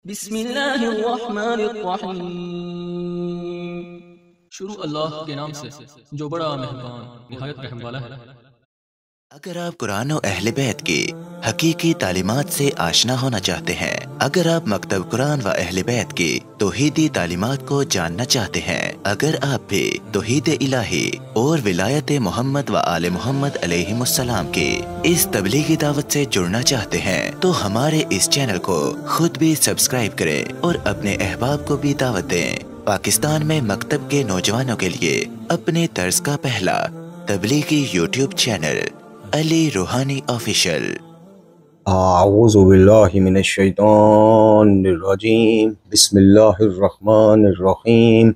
बिस्मिल्लाहिर्रहमानिर्रहीम। शुरू अल्लाह के नाम से जो बड़ा मेहरबान निहायत रहम वाला है। अगर आप कुरान और अहले बैत की हकीकी तालीमात से आशना होना चाहते हैं, अगर आप मकतब कुरान व अहले बैत की तौहीदी तालीमात को जानना चाहते हैं, अगर आप भी तौहीद इलाही और विलायत मोहम्मद व आले मोहम्मद अलैहिमुस्सलाम की इस तबलीगी दावत से जुड़ना चाहते हैं, तो हमारे इस चैनल को खुद भी सब्सक्राइब करें और अपने अहबाब को भी दावत दें। पाकिस्तान में मकतब के नौजवानों के लिए अपने तर्ज का पहला तबलीगी यूट्यूब चैनल अली रूहानी ऑफिशियल। आऊज़ु बिल्लाहि मिनश शैतानिर रजीम। बिस्मिल्लाहिर्रहमानिर्रहीम।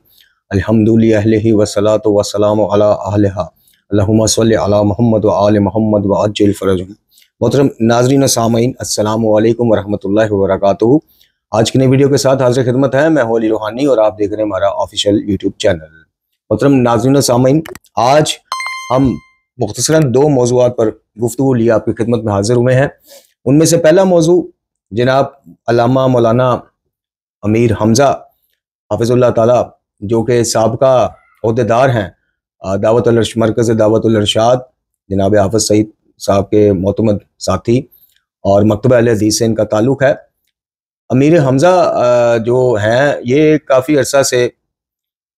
अल्हम्दुलिल्लाहि वस्सलातु वस्सलामु अला अहलिहा। अल्लाहुम्मा सल्लि अला मोहम्मद व आले मोहम्मद व अज्जिल फरजहुम। मोहतरम नाज़रीन व सामीन, अस्सलामु अलैकुम व रहमतुल्लाहि व बरकातुहू। आज की नई वीडियो के साथ हाज़िर खिदमत है। मैं हूं अली रूहानी और आप देख रहे हैं हमारा ऑफिशियल यूट्यूब चैनल। मोहतरम नाज़रीन व सामीन, आज हम मुख्तसरन दो मौज़ूआत पर गुफ्तगू लिए आपकी खिदमत में हाजिर हुए हैं। उनमें से पहला मौजू जनाब अल्लामा मौलाना अमीर हमज़ा हाफिज़ुल्लाह ताला, जो कि साबका ओहदेदार हैं मरकज़ दावतुल इरशाद, जनाब हाफिज़ सईद साहब के मोतमद साथी और मकतबा अहले हदीस से इनका ताल्लुक़ है। अमीर हमज़ा जो हैं ये काफ़ी अरसा से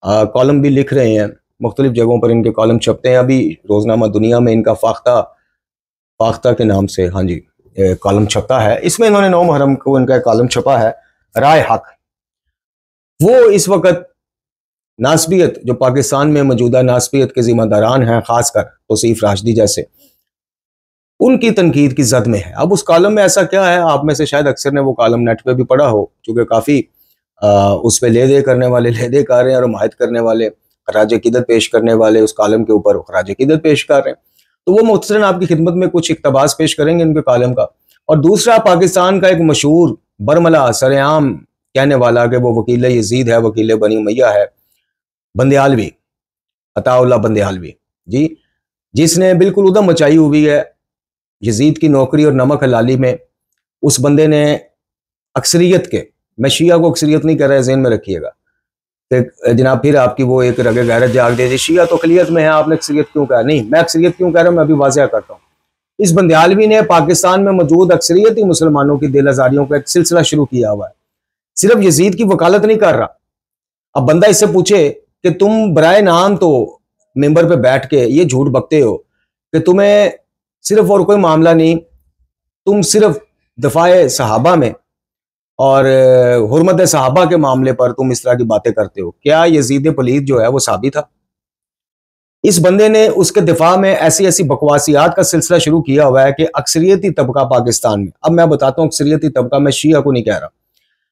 कॉलम भी लिख रहे हैं, मुख्तलिफ जगहों पर इनके कॉलम छपते हैं। अभी रोज़नामा दुनिया में इनका फाख्ता के नाम से कॉलम छपता है। इसमें इन्होंने 9 मुहर्रम को इनका कॉलम छपा है, राय हक। वो इस वक्त नास्बियत, जो पाकिस्तान में मौजूदा नास्बियत के जिम्मेदारान हैं, खासकर तौसीफ राशिदी जैसे, उनकी तनकीद की जद में है। अब उस कॉलम में ऐसा क्या है, आप में से शायद अक्सर ने वो कॉलम नेट पे भी पढ़ा हो, चूँकि काफ़ी उस पर ले दे करने वाले, ले दे कर रहे हैं और हमायत करने वाले, खराज अकीदत पेश करने वाले उस कॉलम के ऊपर खराज अकीदत पेश कर रहे हैं। तो वो मुख्तसरन आपकी खिदमत में कुछ इक़्तिबास पेश करेंगे इनके कॉलम का। और दूसरा, पाकिस्तान का एक मशहूर बरमला सरेआम कहने वाला कि वो वकील यजीद है, वकील बनी उमैया है, बंदयालवी, अताउल्लाह बंदयालवी जी, जिसने बिल्कुल उधम मचाई हुई है यजीद की नौकरी और नमक हलाली में। उस बंदे ने अक्सरियत के, मैं शिया को अक्सरियत नहीं कर रहा है, ज़हन में रखिएगा जनाब, फिर आपकी वो एक रगे गैरत जाग दे, शिया तो अक़लियत में है, आपने अक्सरियत क्यों कहा? नहीं, मैं अक्सरियत क्यों कह रहा हूँ, मैं अभी वाज़िया करता हूँ। इस बंदयालवी ने पाकिस्तान में मौजूद अक्सरियती मुसलमानों की दिल आज़ारियों का एक सिलसिला शुरू किया हुआ है। सिर्फ यजीद की वकालत नहीं कर रहा। अब बंदा इससे पूछे कि तुम बराए नाम तो मेंबर पे बैठ के ये झूठ बकते हो कि तुम्हें सिर्फ और कोई मामला नहीं, तुम सिर्फ दफाए सहाबा में और हुर्मत सहाबा के मामले पर तुम इस तरह की बातें करते हो। क्या यजीद पलीद जो है वो साबित था? इस बंदे ने उसके दिफा में ऐसी ऐसी बकवासियात का सिलसिला शुरू किया हुआ है कि अक्सरियती तबका पाकिस्तान में, अब मैं बताता हूँ अक्सरियती तबका, मैं शिया को नहीं कह रहा,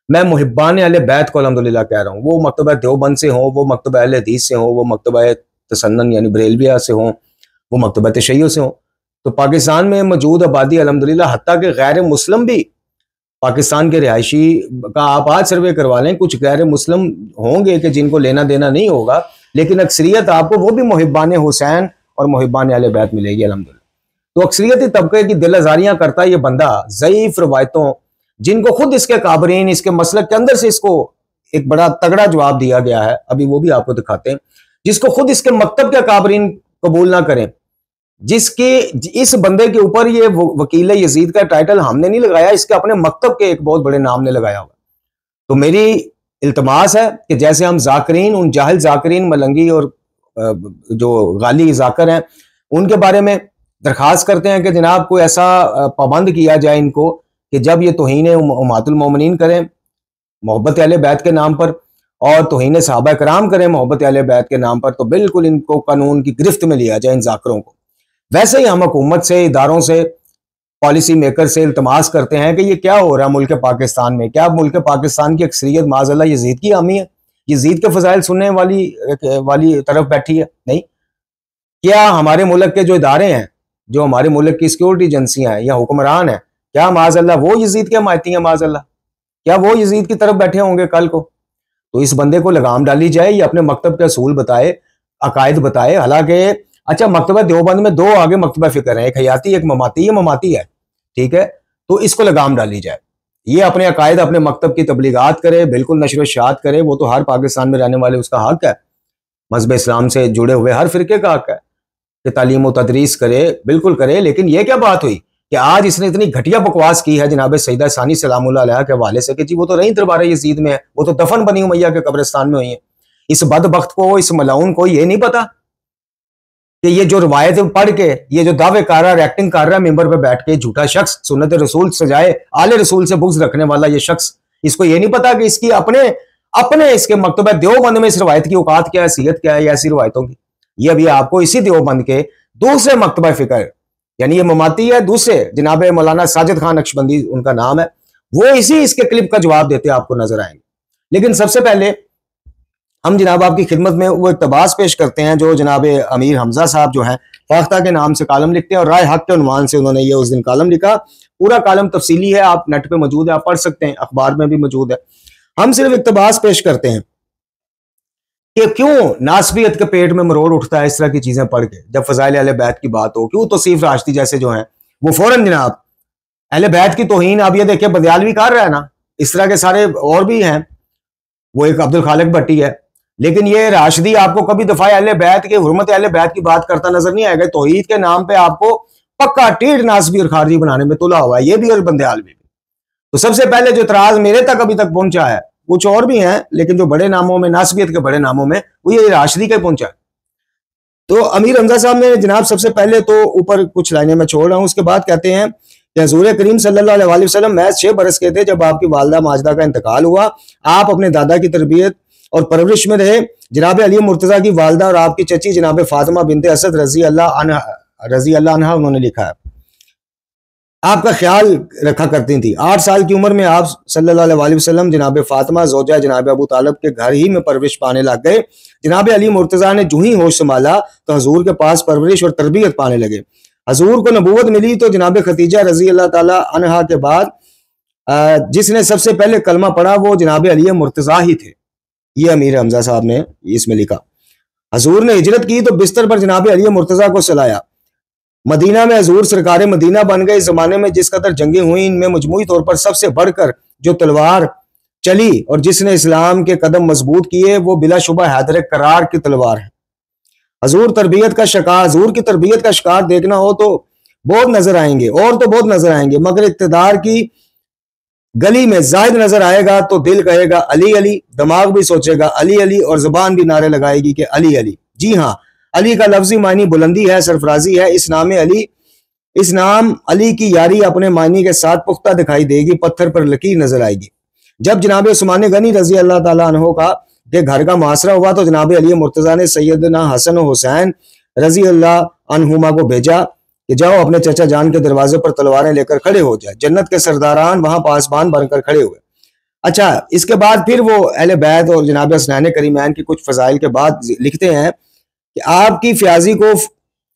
मैं मुहिब्बान अहले बैत को अल्हम्दुलिल्लाह कह रहा हूँ। वो मकतबा देवबंद से हों, वो मकतबा अहले हदीस से हों, वो मकतबा तसन्नुन यानी बरेलविया से हों, वो मकतबा तशय्युअ से हों। तो पाकिस्तान में मौजूद आबादी अल्हम्दुलिल्लाह, हत्ता के गैर मुस्लिम भी पाकिस्तान के रिहायशी का आप आज सर्वे करवा लें, कुछ गैर मुस्लिम होंगे कि जिनको लेना देना नहीं होगा, लेकिन अक्सरियत आपको वो भी मुहिब्बान हुसैन और मुहिब्बान अहले बैत मिलेगी अल्हम्दुलिल्लाह। तो अक्सरियती तबके की दिल आज़ारियां करता ये बंदा, ज़ईफ रवायतों, जिनको खुद इसके काबरीन, इसके मसलक के अंदर से इसको एक बड़ा तगड़ा जवाब दिया गया है, अभी वो भी आपको दिखाते हैं, जिसको खुद इसके मकतब के काबरीन कबूल ना करें, जिसके इस बंदे के ऊपर ये वकील यजीद का टाइटल हमने नहीं लगाया, इसके अपने मकतब के एक बहुत बड़े नाम ने लगाया हुआ। तो मेरी इल्तमास है कि जैसे हम जाकरीन, उन जाहिल जाकरीन, मलंगी और जो गाली जाकर हैं, उनके बारे में दरखास्त करते हैं कि जनाब कोई ऐसा पाबंद किया जाए इनको कि जब ये तौहीन उम्मतुल मोमिनीन करें मोहब्बत अहले बैत के नाम पर और तौहीन सहाबा कराम करें मोहब्बत अहले बैत के नाम पर, तो बिल्कुल इनको कानून की गिरफ्त में लिया जाए इन जाकरों को। वैसे ही हम हुकूमत से, इदारों से, पॉलिसी मेकर से इल्तमास करते हैं कि ये क्या हो रहा है मुल्क पाकिस्तान में। क्या मुल्क पाकिस्तान की अक्सरियत माज़अल्लाह यजीद की हामी है? यजीद के फजाइल सुनने वाली तरफ बैठी है? नहीं। क्या हमारे मुल्क के जो इदारे हैं, जो हमारे मुल्क की सिक्योरिटी एजेंसियां हैं या हुक्मरान हैं, क्या माज़अल्लाह वो यजीद के हमायती हैं? माज़अल्लाह, क्या वो यजीद की तरफ बैठे होंगे कल को? तो इस बंदे को लगाम डाली जाए, ये अपने मकतब के असूल बताए, अकायद बताए। हालांकि अच्छा, मकतबा देवबंद में 2 आगे मकतबा फिक्र है, एक हयाती एक ममाती, ये ममाती है, ठीक है, तो इसको लगाम डाली जाए। ये अपने अकायद अपने मकतब की तबलीगात करे, बिल्कुल नशर शात करे, वो तो हर पाकिस्तान में रहने वाले उसका हक है, मजहब इस्लाम से जुड़े हुए हर फिरके का हक है कि तालीम व तदरीस करे, बिल्कुल करे। लेकिन ये क्या बात हुई कि आज इसने इतनी घटिया बकवास की है जनाब सईदा सानी सलामुल्लाह अलैहा के हवाले से कि जी वो तो नहीं दरबार यजीद में है, वो तो दफन बनी उमैया के कब्रिस्तान में हुई है। इस बदबख्त को, इस मलाउन को ये नहीं पता कि ये जो रवायत पढ़ के, ये जो दावे कर रहा है, एक्टिंग कर रहा है मेंबर पे बैठ के, झूठा शख्स, सुन्नत रसूल सजाए, आले रसूल से बुग़्ज़ रखने वाला ये शख्स, इसको ये नहीं पता कि इसकी अपने अपने इसके मकतबा देवबंद में इस रवायत की औकात क्या है, हैसियत क्या है ऐसी रवायतों की। ये अभी आपको इसी देवबंद के दूसरे मकतबा फिक्र, यानी ये ममाती है दूसरे, जनाब मौलाना साजिद खान नक्शबंदी उनका नाम है, वो इसी इसके क्लिप का जवाब देते आपको नजर आएंगे। लेकिन सबसे पहले हम जनाब आपकी खिदमत में वो इक़्तिबास पेश करते हैं जो जनाब अमीर हमजा साहब जो हैं फाख्ता के नाम से कालम लिखते हैं और राय हक के उन्वान से उन्होंने ये उस दिन कालम लिखा। पूरा कालम तफसीली है, आप नेट पे मौजूद है, आप पढ़ सकते हैं, अखबार में भी मौजूद है। हम सिर्फ इक़्तिबास पेश करते हैं कि क्यों नासबियत के पेट में मरोड़ उठता है इस तरह की चीजें पढ़ के, जब फजाइल अहले बैत की बात हो, क्यों तौसीफ राशदी जैसे जो हैं वो फौरन जनाब अहले बैत की तौहीन, आप ये देखिए बदयालवी कर रहा है ना, इस तरह के सारे और भी हैं, वो एक अब्दुल खालिक भट्टी है, लेकिन ये राशिदी आपको कभी दफा अहले बैत के, हुर्मत अहले बैत की बात करता नजर नहीं आएगा। तौहीद के नाम पे आपको पक्का टीढ़ नासबी और खारजी बनाने में तुला हुआ है, ये भी और बंदयालवी भी। तो सबसे पहले जो इतराज मेरे तक अभी तक पहुंचा है, कुछ और भी हैं लेकिन जो बड़े नामों में, नासबियत के बड़े नामों में, वो ये राशिदी के पहुंचा है। तो अमीर हमजा साहब ने जनाब सबसे पहले तो ऊपर कुछ लाइनें मैं छोड़ रहा हूं, उसके बाद कहते हैं कि हजूर करीम सल्लल्लाहु अलैहि वसल्लम महज 6 बरस के थे जब आपकी वालदा माजदा का इंतकाल हुआ। आप अपने दादा की तरबियत और परवरिश में रहे। जनाब अली मुर्तजा की वालदा और आपकी चची जनाब फातिमा बिनते असद रजी अल्लाह अन्हा उन्होंने लिखा है आपका ख्याल रखा करती थी। 8 साल की उम्र में आप सल्लल्लाहु अलैहि वसल्लम जनाब फातिमा जोजा जनाब अबू तालिब के घर ही में परवरिश पाने लग गए। जनाब अली मुर्तजा ने जो ही होश संभाला तो हजूर के पास परवरिश और तरबियत पाने लगे। हजूर को नबूवत मिली तो जनाब खतीजा रजी अल्लाह ताला अन्हा के बाद जिसने सबसे पहले कलमा पढ़ा वो जनाब अली मुर्तजा ही थे। ये अमीर हमजा साहब ने इसमें लिखा। हजूर ने हिजरत की तो बिस्तर पर जनाब अली मुर्तजा को सलाया। मदीना में हजूर सरकार मदीना बन गए। इस जमाने में जिस कदर जंगें हुई, इनमें मजमूई तौर पर सबसे बढ़कर जो तलवार चली और जिसने इस्लाम के कदम मजबूत किए वो बिलाशुबा हैदर करार की तलवार है। हजूर तरबियत का शिकार, हजूर की तरबियत का शिकार देखना हो तो बहुत नजर आएंगे, और तो बहुत नजर आएंगे, मगर इक्तदार की गली में जाहिद नजर आएगा तो दिल कहेगा अली अली, दिमाग भी सोचेगा अली अली और जुबान भी नारे लगाएगी कि अली अली। जी हाँ, अली का लफ्जी मानी बुलंदी है, सरफराजी है। इस नाम अली की यारी अपने मायने के साथ पुख्ता दिखाई देगी, पत्थर पर लकीर नजर आएगी। जब जनाब उस्मान गनी रजी अल्लाह ताला अन्हो का के घर का मुहासरा हुआ तो जनाब अली मुर्तजा ने सैयदना हसन और हुसैन रजी अल्लाह अन्हुमा को भेजा कि जाओ अपने चचा जान के दरवाजे पर तलवारें लेकर खड़े हो जाए। जन्नत के सरदारान वहां पासबान बनकर खड़े हुए। अच्छा, इसके बाद फिर वो अहले बैत और जनाब हसनैन करीमैन की कुछ फजाइल के बाद लिखते हैं कि आपकी फ्याजी को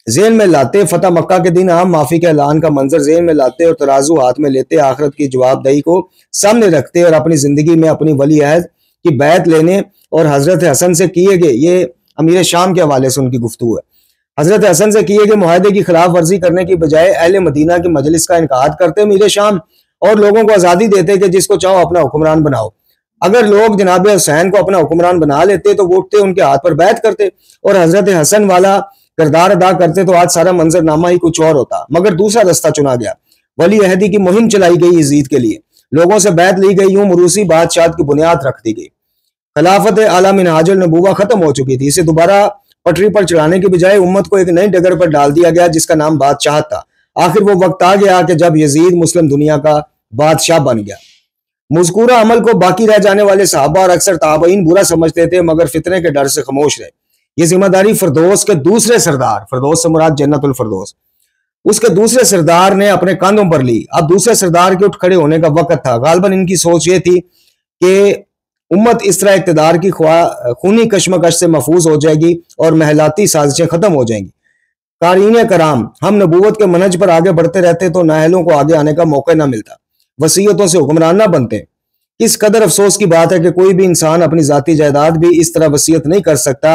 जेन में लाते, फतह मक्का के दिन आप माफी के ऐलान का मंजर जेन में लाते और तराजू हाथ में लेते, आखिरत की जवाबदही को सामने रखते और अपनी जिंदगी में अपनी वली अहद की बैत लेने और हजरत हसन से किए गए, ये अमीर शाम के हवाले से उनकी गुफ्तगू है, हजरत हसन से किए गए मुआहदे की खिलाफ वर्जी करने की बजाय अहले मदीना की मजलिस का इनकार करते अमीर शाम और लोगों को आज़ादी देते कि जिसको चाहो अपना हुक्मरान बनाओ। अगर लोग जनाब हुसैन को अपना हुक्मरान बना लेते तो वो उठते, उनके हाथ पर बैत करते और हजरत हसन वाला किरदार अदा करते तो आज सारा मंजरनामा ही कुछ और होता। मगर दूसरा रास्ता चुना गया। वली अहदी की मुहिम चलाई गई यजीद के लिए, लोगों से बैत ली गई, यूं मुरूसी बादशाह की बुनियाद रख दी गई। खिलाफत आला मिनहाजुल नबुवा खत्म हो चुकी थी। इसे दोबारा पटरी पर चढ़ाने की बजाय उम्मत को एक नई डगर पर डाल दिया गया जिसका नाम बादशाह था। आखिर वो वक्त आ गया कि जब यजीद मुस्लिम दुनिया का बादशाह बन गया। मुज़कूरा अमल को बाकी रह जाने वाले सहाबा और अक्सर ताबईन बुरा समझते थे मगर फितने के डर से खामोश रहे। ये जिम्मेदारी फिरदौस के दूसरे सरदार, फिरदौस से मुराद जन्नतुल फिरदौस, उसके दूसरे सरदार ने अपने कंधों पर ली। अब दूसरे सरदार के उठ खड़े होने का वक्त था। गालबन इनकी सोच ये थी कि उम्मत इस तरह इक़्तिदार की खूनी कश्मकश से महफूज हो जाएगी और महलाती साजिशें खत्म हो जाएंगी। कारीन कराम, हम नबूवत के मनहज पर आगे बढ़ते रहते तो नाअहलों को आगे आने का मौका न मिलता, वसीयतों से हुक्मरान न बनते। किस कदर अफसोस की बात है कि कोई भी इंसान अपनी जाती जायदाद भी इस तरह वसीयत नहीं कर सकता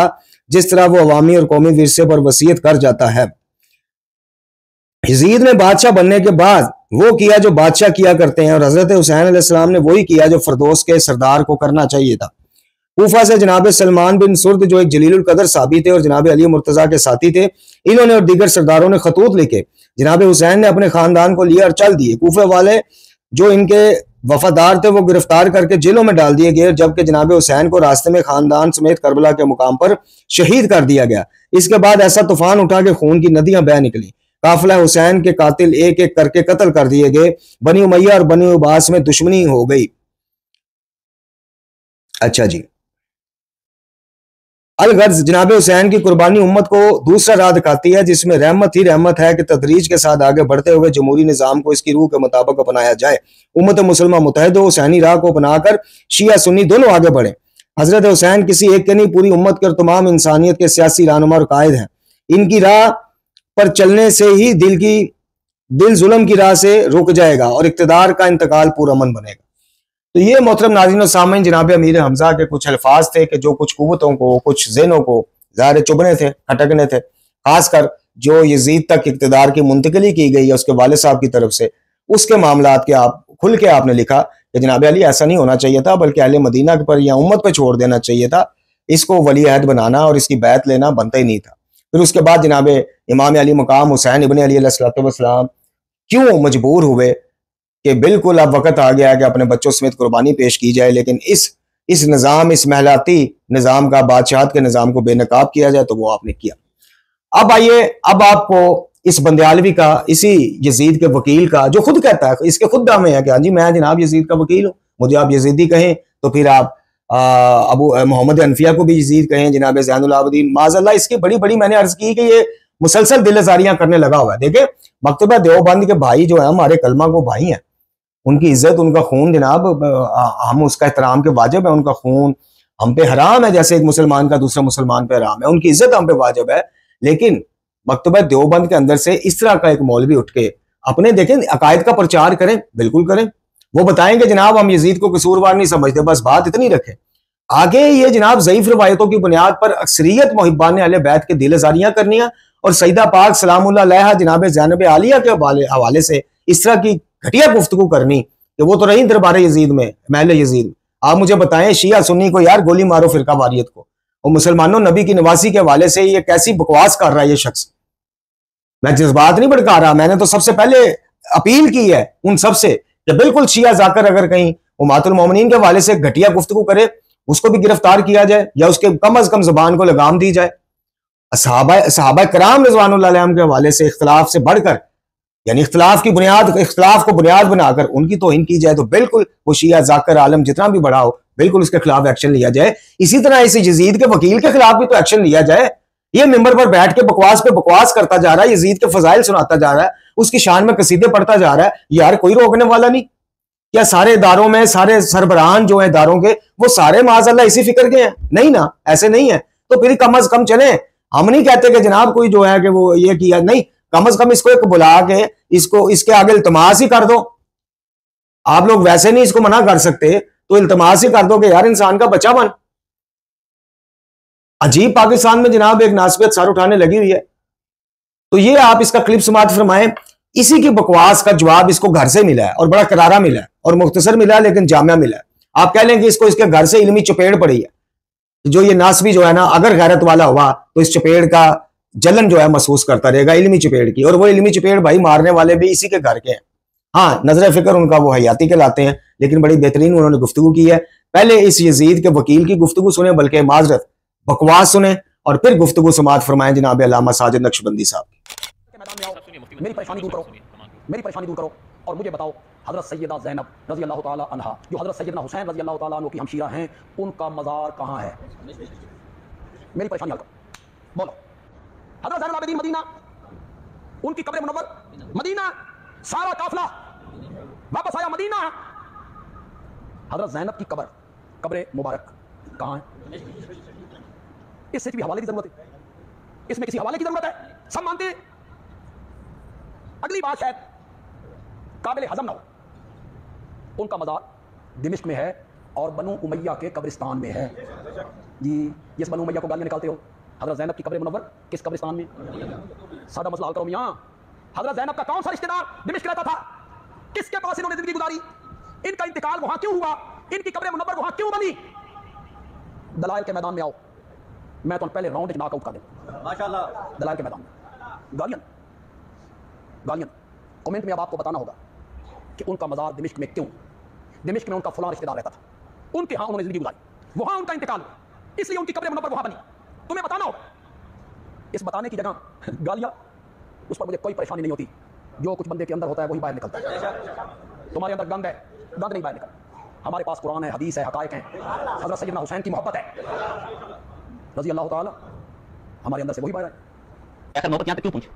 जिस तरह वो अवामी और कौमी विरसे पर वसीयत कर जाता है। यजीद ने बादशाह बनने के बाद वो किया जो बादशाह किया करते हैं, और हजरत हुसैन अलैहिस्सलाम ने वही किया जो फरदौस के सरदार को करना चाहिए था। कूफा से जनाब सलमान बिन सुर्द जो एक जलीलुल कदर साहबी थे और जनाब अली मुर्तजा के साथी थे, इन्होंने और दीगर सरदारों ने खतूत लिखे। जनाब हुसैन ने अपने खानदान को लिया और चल दिए। कूफे वाले जो इनके वफादार थे वो गिरफ्तार करके जेलों में डाल दिए गए, जबकि जनाब हुसैन को रास्ते में खानदान समेत करबला के मुकाम पर शहीद कर दिया गया। इसके बाद ऐसा तूफान उठा के खून की नदियां बह निकली। काफिला हुसैन के कातिल एक एक करके कत्ल कर दिए गए। बनी उमैया और बनी उबास में दुश्मनी हो गई। अच्छा जी, अलगर्ज जनाब हुसैन की कुर्बानी उम्मत को दूसरा राह दिखाती है, जिसमें रहमत ही रहमत है कि तदरीज के साथ आगे बढ़ते हुए जमहूरी निजाम को इसकी रूह के मुताबिक अपनाया जाए। उम्मत मुसलमान मुतहद हो, हुसैनी राह को अपनाकर शिया सुन्नी दोनों आगे बढ़े। हजरत हुसैन किसी एक के नहीं, पूरी उम्मत के और तमाम इंसानियत के सियासी रहनुमा और कायद हैं। इनकी राह पर चलने से ही दिल जुल्म की राह से रुक जाएगा और इक्तदार का इंतकाल पुरअमन बनेगा। तो ये मोहतरम नाज़रीन और सामीन जनाब अमीर हमजा के कुछ अल्फाज थे कि जो कुछ कुव्वतों को, कुछ ज़हनों को ज़ाहिर चुभने थे, खटकने थे। खासकर जो यजीद तक इक्तदार की मुंतकिली की गई है उसके वालिद साहब की तरफ से, उसके मामलात के आप खुल के आपने लिखा कि जनाब अली ऐसा नहीं होना चाहिए था, बल्कि अहले मदीना पर या उम्मत पर छोड़ देना चाहिए था। इसको वली अहद बनाना और इसकी बैत लेना बनता ही नहीं था। फिर उसके बाद जनाब इमाम अली मकाम हुसैन इब्न अली अलैहिस्सलाम क्यों मजबूर हुए कि बिल्कुल अब वक्त आ गया है कि अपने बच्चों समेत कुर्बानी पेश की जाए, लेकिन इस निज़ाम, इस महलाती निज़ाम का, बादशाहत के निज़ाम को बेनकाब किया जाए, तो वो आपने किया। अब आइए, अब आपको इस बंदयालवी का, इसी यजीद के वकील का, जो खुद कहता है, इसके खुद दावे है कि हाँ जी मैं जनाब यजीद का वकील हूँ, मुझे आप यजीदी कहें तो फिर आप अबू मोहम्मद अनफिया को भी यजीद कहें, जनाब ज़ैनुल आबिदीन। माज़अल्लाह इसकी बड़ी बड़ी मैंने अर्ज की कि ये मुसलसल दिलज़ारियां करने लगा हुआ है। देखिए, मकतबा देवबंद के भाई जो है हमारे कलमा को भाई हैं, उनकी इज्जत, उनका खून जनाब, हम उसका एहतराम के वाजिब है। उनका खून हम पे हराम है, जैसे एक मुसलमान का दूसरे मुसलमान पे हराम है। उनकी इज्जत हम पे वाजिब है। लेकिन मकतबा देवबंद के अंदर से इस तरह का एक मौलवी उठ के अपने, देखें, अकायद का प्रचार करें, बिल्कुल करें। वो बताएंगे जनाब हम यजीद को कसूरवार नहीं समझते, बस बात इतनी रखें। आगे ये जनाब ज़ईफ रवायतों की बुनियाद पर अक्सरियत मुहिब्बान अहले बैत के दिलज़ारियां करनियां और सईदा पाक सलामुल्लाह अलैहा जनाब ज़ैनब आलिया के हवाले से इस तरह की घटिया गुफ्तगू करनी कि वो तो रही दरबार यजीद में, महल यजीद। आप मुझे बताएं, शिया सुन्नी को यार गोली मारो फिरका वारियत को, और मुसलमानों नबी की नवासी के हवाले से ये कैसी बकवास कर रहा है ये शख्स। मैं जज्बात नहीं भड़का रहा, मैंने तो सबसे पहले अपील की है उन सबसे कि बिल्कुल शिया जाकर अगर कहीं उम्मतुल मोमिनीन के हवाले से घटिया गुफ्तगू करे, उसको भी गिरफ्तार किया जाए या उसके कम अज कम जबान को लगाम दी जाए। सहाबा कराम रिज़वानुल्लाह अलैहिम के हवाले से इख्तलाफ से बढ़कर, यानी इख्तलाफ को बुनियाद बनाकर उनकी तौहीन की जाए, तो बिल्कुल वो शिया जाकर आलम जितना भी बड़ा हो, बिल्कुल उसके खिलाफ एक्शन लिया जाए। इसी तरह इस यजीद के वकील के खिलाफ भी तो एक्शन लिया जाए। ये मिंबर पर बैठ के बकवास पे बकवास करता जा रहा है, यजीद के फजाइल सुनाता जा रहा है, उसकी शान में कसीदे पढ़ता जा रहा है, यार कोई रोकने वाला नहीं। क्या सारे इदारों में सारे सरबराहान जो है इदारों के, वो सारे माज़अल्लाह इसी फिक्र के हैं? नहीं ना, ऐसे नहीं है। तो फिर कम अज कम चले, हम नहीं कहते कि जनाब कोई जो है कि वो ये किया, नहीं, कम अज कम इसको एक बुला के इसको इसके आगे इल्तमास ही कर दो। आप लोग वैसे नहीं इसको मना कर सकते, तो इल्तमास ही कर दो कि यार इंसान का बच्चा बन। अजीब पाकिस्तान में जनाब एक नासबियत सर उठाने लगी हुई है। तो ये आप इसका क्लिप समाप्त फरमाएं। इसी की बकवास का जवाब इसको घर से मिला है और बड़ा करारा मिला है और मुख्तसर मिला है, लेकिन जामिया मिला है। आप कह लें कि इसको इसके घर से इल्मी चपेड़ पड़ी है। जो ये नासबी जो है ना, अगर गैरत वाला हुआ तो इस चपेड़ का जलन जो है महसूस करता रहेगा, इल्मी चपेड़ की। और वो इल्मी चपेड़ भाई मारने वाले भी इसी के घर के हैं। हाँ, नजर फिक्र उनका वो हयाती के लाते हैं, लेकिन बड़ी बेहतरीन उन्होंने गुफ्तगू की है। पहले इस यजीद के वकील की गुफ्तगू सुने, बल्कि माजरत बकवास सुने, और फिर गुफ्तगू समात फरमाएं जनाब अल्लामा साजिद नक्शबंदी साहब। मेरी परेशानी दूर करो, मेरी परेशानी दूर करो और मुझे बताओ, हजरत सैयदा ज़ैनब रज़ी अल्लाह ताला अन्हा, जो हजरत सैयदना हुसैन रज़ी अल्लाह ताला अन्हु की हमशीरा हैं, उनका मज़ार कहाँ है? मेरी परेशानी हल करो। बोलो, हजरत ज़ैनुल आबिदीन मदीना, उनकी कब्र मुनव्वर मदीना, सारा काफिला वापस आया मदीना। हजरत ज़ैनब की कब्र मुबारक कहाँ है? इससे भी हवाले की जरूरत है, इसमें किसी हवाले की जरूरत है, सब मानते हैं। अगली बात शायद काबिल हजम ना हो, उनका मज़ार दिमिश्क में है और बनु उमैया के कब्रिस्तान में है। जी, जिस बनु उमैया को गालियां निकालते हो, हजरत ज़ैनब की कब्र मुनव्वर किस कब्रिस्तान में? सादा मसला हल करो मियां, हजरत ज़ैनब का कौन सा रिश्तेदार दिमिश्क रहता था? किसके पास इन्होंने जिंदगी गुजारी? इनका इंतकाल वहां क्यों हुआ? इनकी कब्र मुनव्वर वहां क्यों बनी? दलाइल के मैदान में आओ, मैं तो पहले राउंड नॉकआउट कर दूं माशाअल्लाह। दलाइल के मैदान में गालियन गालियन कमेंट में अब आपको बताना होगा कि उनका मज़ार दिमिश्क में क्यों? दिमिश्क में उनका फलां रिश्तेदार रहता था, उनके यहाँ उन्होंने जिंदगी गुजारी, वहां उनका इंतकाल हुआ, इसलिए उनकी कब्र मुनव्वर वहां बनी। तुम्हें बताना होगा। इस बताने की जगह गालियां, उस पर मुझे कोई परेशानी नहीं होती। जो कुछ बंदे के अंदर होता है वही बाहर निकलता है। तुम्हारे अंदर गंद है, गंद नहीं बाहर निकलता। हमारे पास कुरान है, हदीस है, हकायक हैं, हज़रत सैयदना हुसैन की मोहब्बत है रज़ी अल्लाह ताला, हमारे अंदर से वही बाहर है। आखिर नौबत यहाँ तक क्यों पहुंची?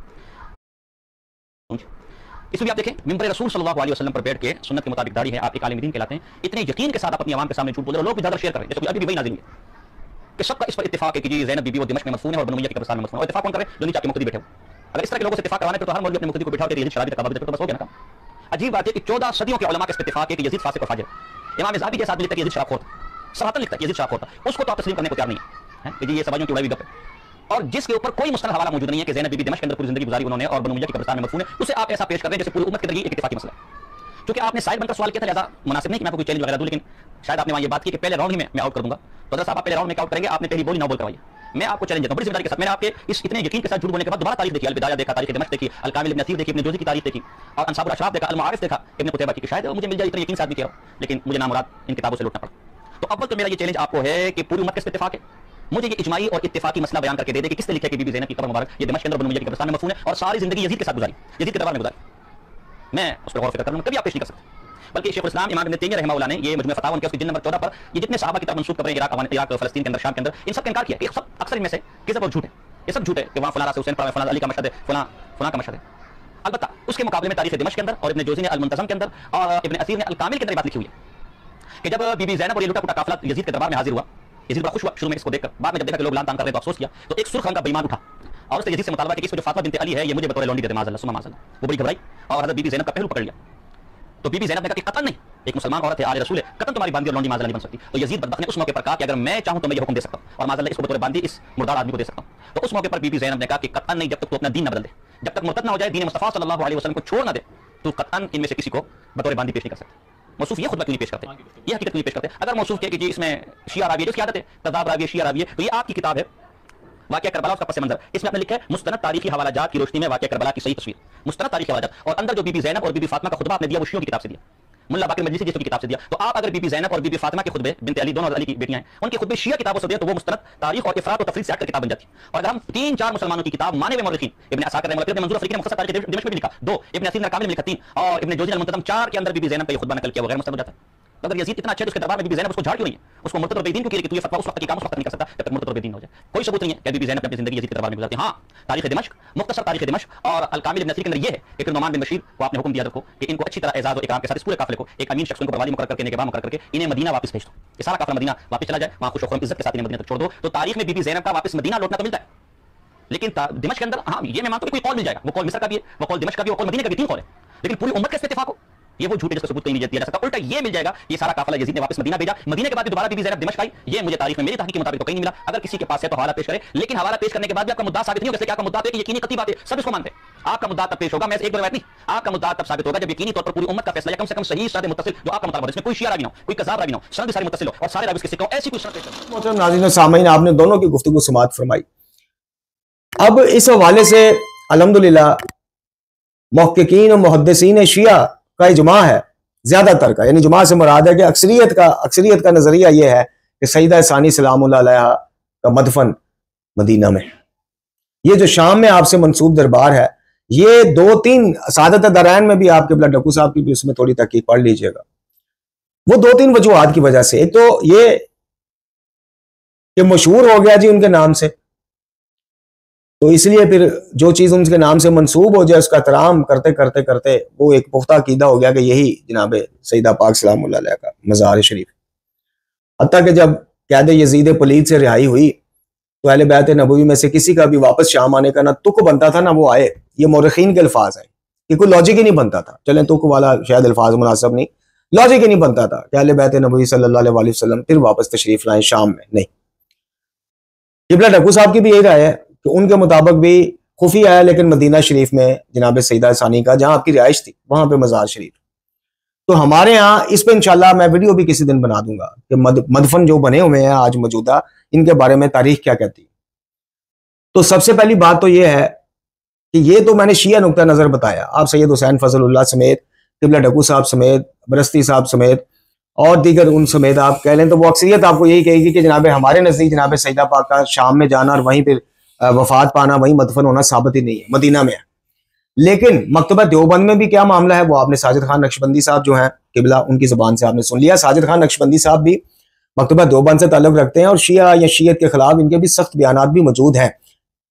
इसमें भी आप देखें, मिंबर रसूल सल्लल्लाहु अलैहि वसल्लम पर बैठ के सुन्नत के मुताबिक दाढ़ी है, आप एक आलिम दीन कहलाते हैं, इतने यकीन के साथ अपनी आवाम के सामने झूठ बोल रहे हो, लोग भी ज़्यादा शेयर कर रहे हैं। जैसे अभी भी वही नाज़िल हुई कि सबका इस पर इत्तेफाक है कि जी ज़ैनब बीबी वो दिमश्क में मदफून है और बनु उमय्या के कब्रिस्तान में मदफून है। और इत्तेफाक कौन करे? जो नीचे आके मुक्तदी बैठे हो। अगर इस तरह के लोगों से इत्तेफाक करवाने तो हर मौलवी अपने मुक्तदी को बिठा के यजीद शराबी का कबाब देते तो बस हो गया ना काम। अजीब बात है कि 14 सदियों के उलमा के इत्तेफाक है कि यजीद फासिक और फाजिर। इमाम ज़हाबी के साथ लिखता है कि यजीद शराबखोर था, सराहतन लिखता है यजीद शराबखोर था, उसको तो आप तस्लीम करने को तैयार नहीं है कि जी ये सवालियों की उड़ाई गप है। और जिसके ऊपर कोई मुस्तनद हवाला मौजूद नहीं है कि ज़ैनब बीबी दिमश्क के अंदर पूरी जिंदगी गुजारी उन्होंने और बनु उमय्या के कब्रिस्तान में मदफून है, उसे आप ऐसा पेश कर रहे हैं जैसे पूरी उम्मत के अंदर ये एक इत्तेफाकी मसला है। क्योंकि आपने साइड बनकर सवाल किया था, लिहाजा मुनासिब नहीं कि मैं आपको कोई चैलेंज वगैरह दूं, लेकिन शायद आपने वहां ये बात की कि पहले राउंड ही में मैं आउट कर दूंगा। तो अगर साहब आप पहले राउंड में आउट करेंगे, आपने पहली बोली ना बोल करवाई, मैं आपको चैलेंज देता हूं बड़ी जिम्मेदारी के साथ। मैंने आपके इस इतने यकीन के साथ झूठ बोलने के बाद दोबारा तारीख देखी, अल-बिदाया देखा, तारीख दिमश्क देखी, अल-कामिल इब्न असीर देखी, इब्न जोज़ी की तारीख देखी और अंसाबुल अशराफ देखा, अल-मुआरिफ देखा, इब्न कुतैबा की, शायद मुझे मिल जाए इतने यकीन साथ भी किया, लेकिन मुझे नामुराद इन किताबों से लौटना पड़ा। तो अव्वल तो मेरा ये चैलेंज आपको है कि पूरी उम्मत के इत्तेफाक है, मुझे ये इजमाई और इत्तेफाकी मसला बयान करके दे दे कि किसने लिखा है कि बीबी ज़ैनब की कब्र मुबारक ये दिमश्क के अंदर बनु उमय्या के कब्रिस्तान में मदफून है और सारी जिंदगी यजीद के साथ गुजारी, यजीद के दरबार में गुजारी। मैं उस पर गौर फिक्र करूंगा, कभी आप पेश नहीं कर सकते। बल्कि शेखुल इस्लाम इमाम इब्न तैमिय्या रहमहुल्लाह ने ये मजमू फतावा उनके उसकी जिल्द नंबर 14 पर ये जितने सहाबा की तरफ मंसूब खबरें इराक फलस्तीन के अंदर, शाम के अंदर, इन सब का इनकार किया कि सब अक्सर इनमें से किसी पर झूठ है, ये सब झूठ है कि वहां फलां रास हुसैन पड़ा है, फलां अली का मशहद है, फलां का मशहद है। अलबत्ता उसके मुकाबले में तारीख दिमश्क के अंदर और इब्न जोज़ी ने अल-मुंतज़म के अंदर और इब्न असीर ने अल-कामिल के अंदर बात लिखी हुई है कि जब बीबी ज़ैनब और ये लुटा पुटा काफिला यजीद के दरबार में हाजिर हुआ, यजीद बड़ा खुश हुआ शुरू में इसको देखकर, बाद में जब देखा कि लोग लान तान कर रहे हैं तो अफसोस किया, तो एक सुर्ख रंग का बेईमान उठा और उसने यजीद से मुतालबा किया कि जो फातिमा बिन्त अली है ये मुझे बतौर लौंडी दे दे, माज़अल्लाह सुम्मा माज़अल्लाह। वो बड़ी घबराई और हज़रत बीबी ज़ैनब का पहलू पकड़ लिया। तो बीबी ज़ैनब ने कहा कि कतन नहीं, एक मुसलमान औरत है, आले रसूल है, कतन तुम्हारी बांदी और लौंडी माज़अल्लाह नहीं बन सकती। तो यजीद बदबख्त ने उस मौके पर कहा कि अगर मैं चाहूं तो मैं ये हुक्म दे सकता हूं और माज़अल्लाह इसको बतौर बांदी इस मुर्दार आदमी को दे सकता हूं। तो उस मौके पर बीबी ज़ैनब ने कहा कि कतन नहीं, जब तक तू अपना दीन न बदल दे, जब तक मुर्तद ना हो जाए, दीन मुस्तफ़ा सल्लल्लाहु अलैहि वसल्लम को छोड़ ना दे, तो कतन इनमें से किसी को बतौर बांदी पेश नहीं कर सकता। मौसूफ ये खुतबा क्यों नहीं पेश करते, ये हकीकत क्यों नहीं पेश करते? अगर मौसूफ किया कि जी इसमें शिया रावी है, जो आदत है तदाब रावी शिया रावी है, तो ये आपकी किताब है वाक़या करबला उसका पस मंजर, इसमें आपने लिखा है मुस्तनद तारीखी हवालाजात की रोशनी में वाक़या करबला की सही तस्वीर, मुस्तनद तारीखी हवालाजात, और अंदर जो बीबी ज़ैनब और बीबी फातिमा का खुतबा आपने दिया वो शियों की किताब से दिया, मुल्ला बाकिर मजलिसी की किताब से दिया। तो आप अगर बीबी ज़ैनब और बीबी फातिमा के खुतबे, बिन्त अली दोनों अली की बेटियां हैं, उनके खुतबे शिया किताबों से दिए तो वो मुस्तनद तारीख और इफरात और तफरीद से हटकर किताब बन जाती। और अगर हम 3-4 मुसलमानों की किताब माने हुए मौलिकीन, इब्न असाकिर रहमतुल्लाह अलैहि, मंजूर अफरीदी ने मुख्तसर तारीख दिमश्क में भी लिखा 2, इब्न असीर ने कामिल में लिखा 3 और इब्न जोज़ी ने अल-मुंतज़म 4 के अंदर बीबी ज़ैनब का ये खुतबा नकल किया, वो गैर मुस्तनद हो जाता है। तो अगर यजीद इतना अच्छा है तो उसके दरबार में बीबी ज़ैनब उसको झाड़ क्यों नहीं है, उसको मुर्तद और बेदीन क्यों किया कि तू ये फतवा उस वक्त की काम उस वक्त नहीं कर सकता जब तक मुर्तद और बेदीन हो जाए? कोई सबूत नहीं है कि बीबी ज़ैनब अपनी जिंदगी यजीद के दरबार में गुजारती है। हाँ, तारीख दिमश्क, मुख्तसर तारीख दिमश्क और अल-कामिल इब्न असीर के अंदर ये है कि फिर नोमान बिन बशीर को आपने हुक्म दिया था कि इनको अच्छी तरह एजाज़ और इकराम के साथ इस पूरे काफिले को एक अमीन शख्स को बरवाली मुकर्रर करके निगरान मुकर्रर करके इन्हें मदीना वापस भेज दो, ये सारा काफिला मदीना वापस चला जाए, वहां खुश खुर्रम इज्जत के साथ इन्हें मदीना तक छोड़ दो। तो तारीख में बीबी ज़ैनब का वापस मदीना लौटना तो मिलता है, लेकिन दिमश्क के अंदर हाँ ये मैं मानता हूं कोई कौल मिल जाएगा, वो कौल मिस्र का भी है, वो कौल दिमश्क का भी है, वो कौल मदीना का भी, 3 कौल है, लेकिन पूरी उम्मत का इत्तेफाक हो ये वो झूठे जिसका सबूत नहीं दिया जा सकता। उल्टा ये मिल जाएगा ये सारा काफिला यजीद ने वापस मदीना भेजा, मदीने के बाद भी दोबारा बीबी ज़ैनब दिमश्क आई, ये मुझे तारीख में मेरी तहकीक के मुताबिक तो कहीं नहीं मिला। अगर किसी के पास है तो हवाला पेश करे, लेकिन हवाला पेश करने के बाद भी आपका मुद्दा साबित नहीं होगा, आपका मुद्दा है कि यकीनी कतई बात है, सब इसको मानते हैं। आपका मुद्दा तब पेश होगा, मैं एक दो रिवायत नहीं, आपका मुद्दा तब साबित होगा जब यकीनी तौर पर पूरी उम्मत का फैसला है, कम से कम सही सनद मुत्तसिल जो आपका मुताबिक इसमें कोई शिया रावी ना हो, कोई कज़ाब रावी ना हो, सनद सारी मुत्तसिल हो और सारे रावी इसके सिक्के ऐसी कोई सनद पेश करें। मोहतरम नाज़रीन और सामीन, आपने दोनों की गुफ्तगू समाअत फरमाई। अब इस हवाले से अल्हम्दुलिल्लाह मुहक्किकीन और मुहद्दिसीन शिया का इजमा है, ज्यादातर का, यानी जुमा से मुराद है कि अक्सरियत का नजरिया यह है कि सईदा सानी सलामुल्लाह अलैहा का मदफन मदीना में। ये जो शाम में आपसे मंसूब दरबार है, ये 2-3 सादत दरैन में भी आपके बिला डक्कू साहब की भी उसमें थोड़ी तहकीक पढ़ लीजिएगा। वो 2-3 वजूहात की वजह से, एक तो ये मशहूर हो गया जी उनके नाम से, तो इसलिए फिर जो चीज उनके नाम से मंसूब हो जाए उसका एहतराम करते करते करते वो एक पुख्ता अकीदा हो गया कि यही जनाब सईदा पाक सलामुल्लाह अलैहा का मज़ार शरीफ। हत्ता कि जब कैद यजीद पलीद से रिहाई हुई तो अहले बैत नबवी में से किसी का भी वापस शाम आने का ना तुक बनता था ना वो आए, ये मौरखीन के अल्फाज हैं कि कोई लॉजिक ही नहीं बनता था। चलें तुक वाला शायद अल्फाज मुनासिब नहीं, लॉजिक ही नहीं बनता था कि अहले बैत नबवी सल्लल्लाहु अलैहि वसल्लम फिर वापस तशरीफ लाएं शाम में। नहीं, किबला डक्कू साहब की भी यही राय है कि उनके मुताबिक भी खुफिया है, लेकिन मदीना शरीफ में जनाब सईदा सानी का जहां आपकी रिहाइश थी वहां पे मजार शरीफ। तो हमारे यहाँ इस पे इंशाल्लाह मैं वीडियो भी किसी दिन बना दूंगा कि मदफन जो बने हुए हैं आज मौजूदा, इनके बारे में तारीख क्या कहती है। तो सबसे पहली बात तो ये है कि ये तो मैंने शिया नुक्ता नजर बताया, आप सैयद हुसैन फजलुल्लाह समेत, किबला डकू साहब समेत, बरस्ती साहब समेत और दीगर उन समेत आप कह लें तो वो अक्सरियत आपको यही कहेगी कि जनाब हमारे नजदीक जनाब सईदा पाक का शाम में जाना और वहीं पर वफात पाना, वहीं मदफन होना साबित ही नहीं है, मदीना में है। लेकिन मकतबा देवबंद में भी क्या मामला है वो आपने साजिद खान नक्शबंदी साहब जो हैं किबला, उनकी जुबान से आपने सुन लिया। साजिद खान नक्शबंदी साहब भी मकतबा देवबंद से ताल्लुक रखते हैं और शिया या शियत के खिलाफ इनके भी सख्त बयानात भी मौजूद हैं।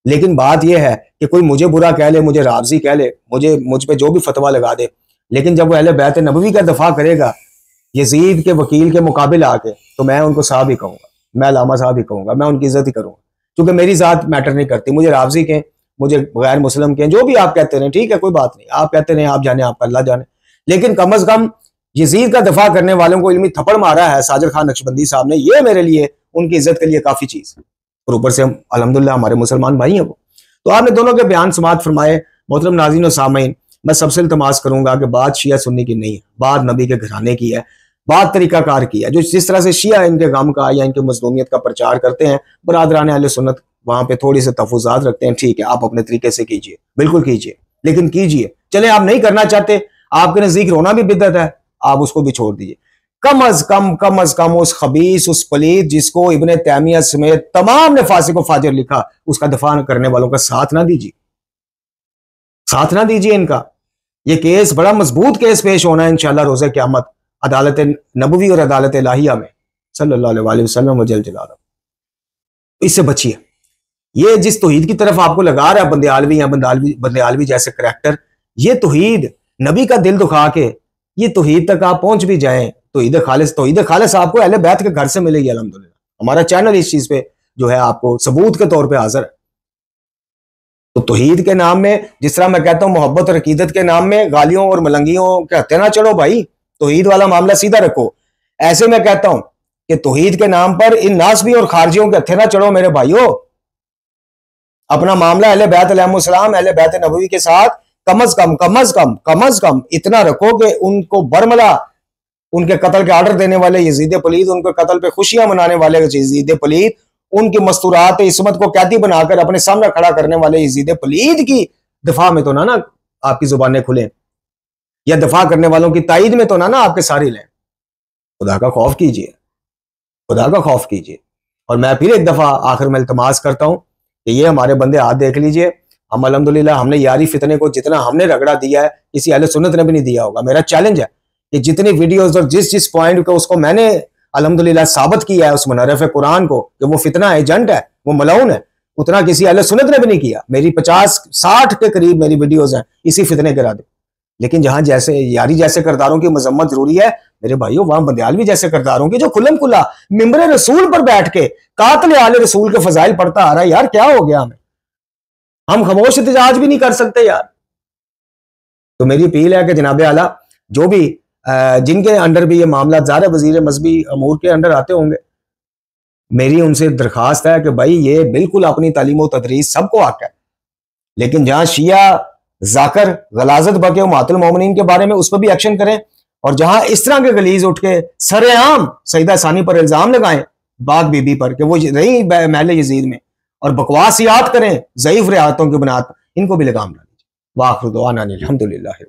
लेकिन बात यह है कि कोई मुझे बुरा कह ले, मुझे रावजी कह ले, मुझ पे जो भी फतवा लगा दे, लेकिन जब वो अहले बैत नबवी का दफा करेगा यजीद के वकील के मुकाबिल आके, तो मैं उनको साहब ही कहूंगा, मैं लामा साहब ही कहूंगा, मैं उनकी इज्जत ही करूंगा, क्योंकि मेरी जात मैटर नहीं करती। मुझे रावजी के, मुझे गैर मुस्लिम के, जो भी आप कहते रहे, ठीक है, कोई बात नहीं, आप कहते रहे, आप जाने, आपका अल्लाह जाने। लेकिन कम अज कम यजीद का दफा करने वालों को इल्मी थप्पड़ मारा है साजिद खान नक्शबंदी साहब ने, ये मेरे लिए उनकी इज्जत के लिए काफी चीज। और ऊपर से हम अल्हम्दुलिल्लाह हमारे मुसलमान भाई हैं वो। तो आपने दोनों के बयान समात फरमाए। मोहतरम नाज़रीन और सामीन, मैं सबसे इल्तमास करूंगा कि बात शिया सुन्नी की नहीं है, बात नबी के घराने की है, बात तरीकाकार की है। जो जिस तरह से शिया इनके गम का या इनके मजलूमियत का प्रचार करते हैं, बरादरान अहले सुन्नत वहां पे थोड़ी से तफुजात रखते हैं, ठीक है, आप अपने तरीके से कीजिए, बिल्कुल कीजिए, लेकिन कीजिए। चले आप नहीं करना चाहते, आपके नजदीक रोना भी बिदअत है, आप उसको भी छोड़ दीजिए। कम अज कम उस खबीस, उस पलीद जिसको इब्ने तैमिया समेत तमाम ने फासिक व फाजिर लिखा, उसका दफा करने वालों का साथ ना दीजिए, साथ ना दीजिए इनका। ये केस बड़ा मजबूत केस पेश होना है इंशाअल्लाह रोज़े क़यामत अदालत नबवी और अदालत इलाहिया में सल्लल्लाहु अलैहि वसल्लम वजल जलालहू। इससे बचिए। ये जिस तौहीद की तरफ आपको लगा रहा है बंदयालवी या बंदयालवी जैसे करैक्टर, ये तौहीद नबी का दिल दुखा के ये तौहीद तक आप पहुंच भी जाएं, तौहीद खालिस आपको अहले बैत के घर से मिलेगी अल्हम्दुलिल्लाह। हमारा चैनल इस चीज पे जो है आपको सबूत के तौर पे हाजिर है। तो तौहीद के नाम में, जिस तरह मैं कहता हूं मोहब्बत और अकीदत के नाम में गालियों और मलंगियों के हत्थे ना चढ़ो भाई, तौहीद वाला मामला सीधा रखो। ऐसे मैं कहता हूं कि तौहीद के नाम पर इन नासबी और खारजियों के हत्थे ना चढ़ो मेरे भाइयों। अपना मामला अहले बैत अलैहिस्सलाम, अहले बैत नबवी के साथ कम अज कम इतना रखो कि उनको बरमला, उनके कत्ल के ऑर्डर देने वाले यजीद पलीद, उनके कत्ल पे खुशियां मनाने वाले यजीद पलीद, उनकी मस्तूरात इस्मत को कैदी बनाकर अपने सामने खड़ा करने वाले यजीद पलीद की दफा में तो ना आपकी जुबानें खुलें, या दफा करने वालों की ताईद में तो ना आपके सारे लें। खुदा का खौफ कीजिए, खुदा का खौफ कीजिए। और मैं फिर एक दफा आखिर में इल्तमास करता हूं कि ये हमारे बंदे हाथ देख लीजिए, हम अल्हम्दुलिल्लाह हमने यारी फितने को जितना हमने रगड़ा दिया है किसी अहले सुन्नत ने भी नहीं दिया होगा। मेरा चैलेंज है कि जितनी वीडियोस और जिस पॉइंट को उसको मैंने अल्हम्दुलिल्लाह साबित किया है उस मुनर्रफ कुरान को कि वो फितना एजेंट है, वो मलाउन है, उतना किसी अहले सुन्नत ने भी नहीं किया। मेरी 50-60 के करीब मेरी वीडियोस हैं इसी फितने के रादे। लेकिन जहां जैसे यारी जैसे करदारों की मजम्मत जरूरी है मेरे भाइयों, वहां बंदयालवी जैसे करदारों की जो खुल्लम खुल्ला मिंबर रसूल पर बैठ के कातिल आले रसूल के फजाइल पढ़ता आ रहा है, यार क्या हो गया हमें? हम खामोश एहतजाज भी नहीं कर सकते यार। तो मेरी अपील है कि जनाब आला जो भी जिनके अंडर भी ये मामला ज़ाहिर वजीर मजहबी अमूर के अंडर आते होंगे, मेरी उनसे दरखास्त है कि भाई ये बिल्कुल अपनी तालीम व तदरीस सबको हक है, लेकिन जहां शिया जाकर गलाजत बके मातुल मोमिनीन के बारे में उस पर भी एक्शन करें, और जहां इस तरह के गलीज उठ के सरेआम सईदा सानी पर इल्जाम लगाएं बाग बीबी पर कि वो रही महल यजीद में, और बकवासियात करें ज़ईफ रियायतों की बुनियाद पर, इनको भी लगाम ला लीजिए। वाखिर दुआना अनिल हम्दुलिल्लाह।